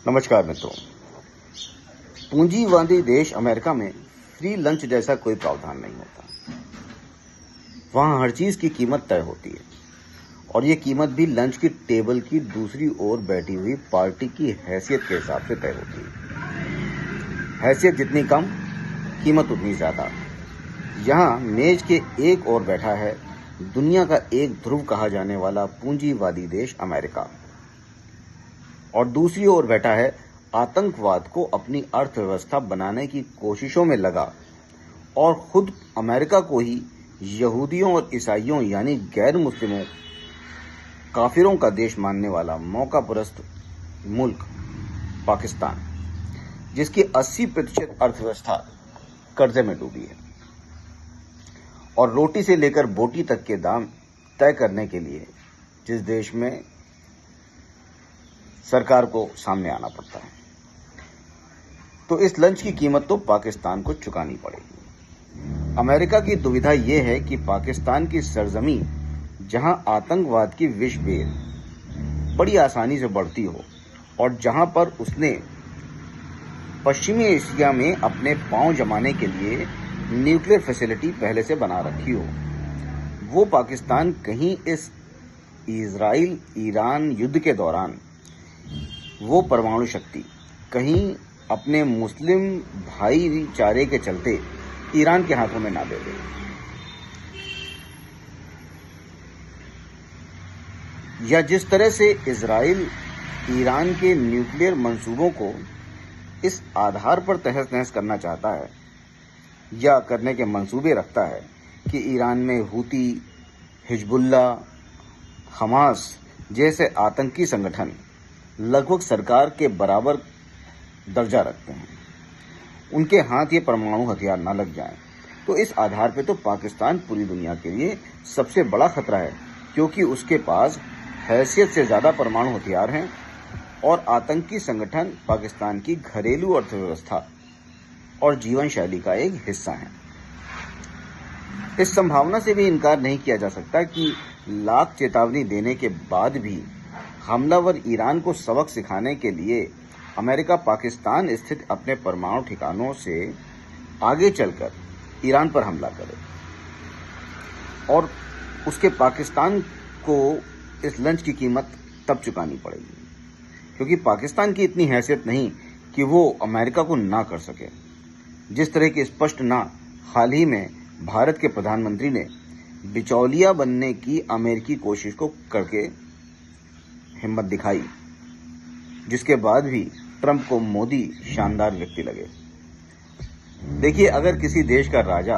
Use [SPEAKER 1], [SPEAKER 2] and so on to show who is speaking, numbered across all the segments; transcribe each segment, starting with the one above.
[SPEAKER 1] नमस्कार मित्रों। पूंजीवादी देश अमेरिका में फ्री लंच जैसा कोई प्रावधान नहीं होता। वहां हर चीज की कीमत तय होती है और ये कीमत भी लंच की टेबल की दूसरी ओर बैठी हुई पार्टी की हैसियत के हिसाब से तय होती है। हैसियत जितनी कम, कीमत उतनी ज्यादा। यहाँ मेज के एक ओर बैठा है दुनिया का एक ध्रुव कहा जाने वाला पूंजीवादी देश अमेरिका, और दूसरी ओर बैठा है आतंकवाद को अपनी अर्थव्यवस्था बनाने की कोशिशों में लगा और खुद अमेरिका को ही यहूदियों और ईसाइयों यानी गैर मुस्लिमों, काफिरों का देश मानने वाला मौकापरस्त मुल्क पाकिस्तान, जिसकी 80% अर्थव्यवस्था कर्जे में डूबी है और रोटी से लेकर बोटी तक के दाम तय करने के लिए जिस देश में सरकार को सामने आना पड़ता है, तो इस लंच की कीमत तो पाकिस्तान को चुकानी पड़ेगी। अमेरिका की दुविधा यह है कि पाकिस्तान की सरजमी, जहां आतंकवाद की विष बेल बड़ी आसानी से बढ़ती हो और जहां पर उसने पश्चिमी एशिया में अपने पांव जमाने के लिए न्यूक्लियर फैसिलिटी पहले से बना रखी हो, वो पाकिस्तान कहीं इस इजराइल ईरान युद्ध के दौरान वो परमाणु शक्ति कहीं अपने मुस्लिम भाईचारे के चलते ईरान के हाथों में ना दे दे। या जिस तरह से इजराइल ईरान के न्यूक्लियर मंसूबों को इस आधार पर तहस नहस करना चाहता है या करने के मंसूबे रखता है कि ईरान में हूती, हिजबुल्ला, हमास जैसे आतंकी संगठन लगभग सरकार के बराबर दर्जा रखते हैं, उनके हाथ ये परमाणु हथियार न लग जाएं, तो इस आधार पे तो पाकिस्तान पूरी दुनिया के लिए सबसे बड़ा खतरा है, क्योंकि उसके पास हैसियत से ज्यादा परमाणु हथियार हैं और आतंकी संगठन पाकिस्तान की घरेलू अर्थव्यवस्था और जीवन शैली का एक हिस्सा है। इस संभावना से भी इनकार नहीं किया जा सकता कि लाख चेतावनी देने के बाद भी हमलावर ईरान को सबक सिखाने के लिए अमेरिका पाकिस्तान स्थित अपने परमाणु ठिकानों से आगे चलकर ईरान पर हमला करे और उसके पाकिस्तान को इस लंच की कीमत तब चुकानी पड़ेगी, क्योंकि पाकिस्तान की इतनी हैसियत नहीं कि वो अमेरिका को ना कर सके। जिस तरह की स्पष्ट ना हाल ही में भारत के प्रधानमंत्री ने बिचौलिया बनने की अमेरिकी कोशिश को करके हिम्मत दिखाई, जिसके बाद भी ट्रंप को मोदी शानदार व्यक्ति लगे। देखिए, अगर किसी देश का राजा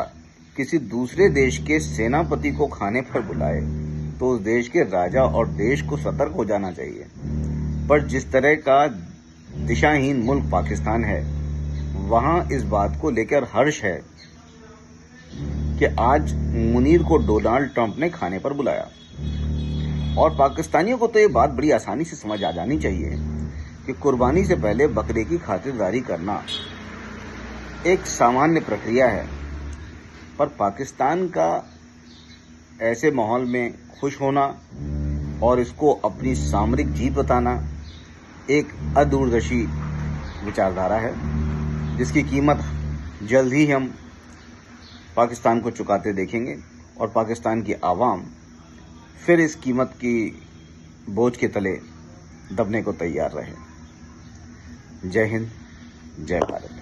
[SPEAKER 1] किसी दूसरे देश के सेनापति को खाने पर बुलाए तो उस देश के राजा और देश को सतर्क हो जाना चाहिए। पर जिस तरह का दिशाहीन मुल्क पाकिस्तान है, वहां इस बात को लेकर हर्ष है कि आज मुनीर को डोनाल्ड ट्रंप ने खाने पर बुलाया। और पाकिस्तानियों को तो ये बात बड़ी आसानी से समझ आ जानी चाहिए कि कुर्बानी से पहले बकरे की खातिरदारी करना एक सामान्य प्रक्रिया है, पर पाकिस्तान का ऐसे माहौल में खुश होना और इसको अपनी सामरिक जीत बताना एक अदूरदर्शी विचारधारा है, जिसकी कीमत जल्द ही हम पाकिस्तान को चुकाते देखेंगे और पाकिस्तान की आवाम फिर इस कीमत की बोझ के तले दबने को तैयार रहे। जय हिंद, जय भारत।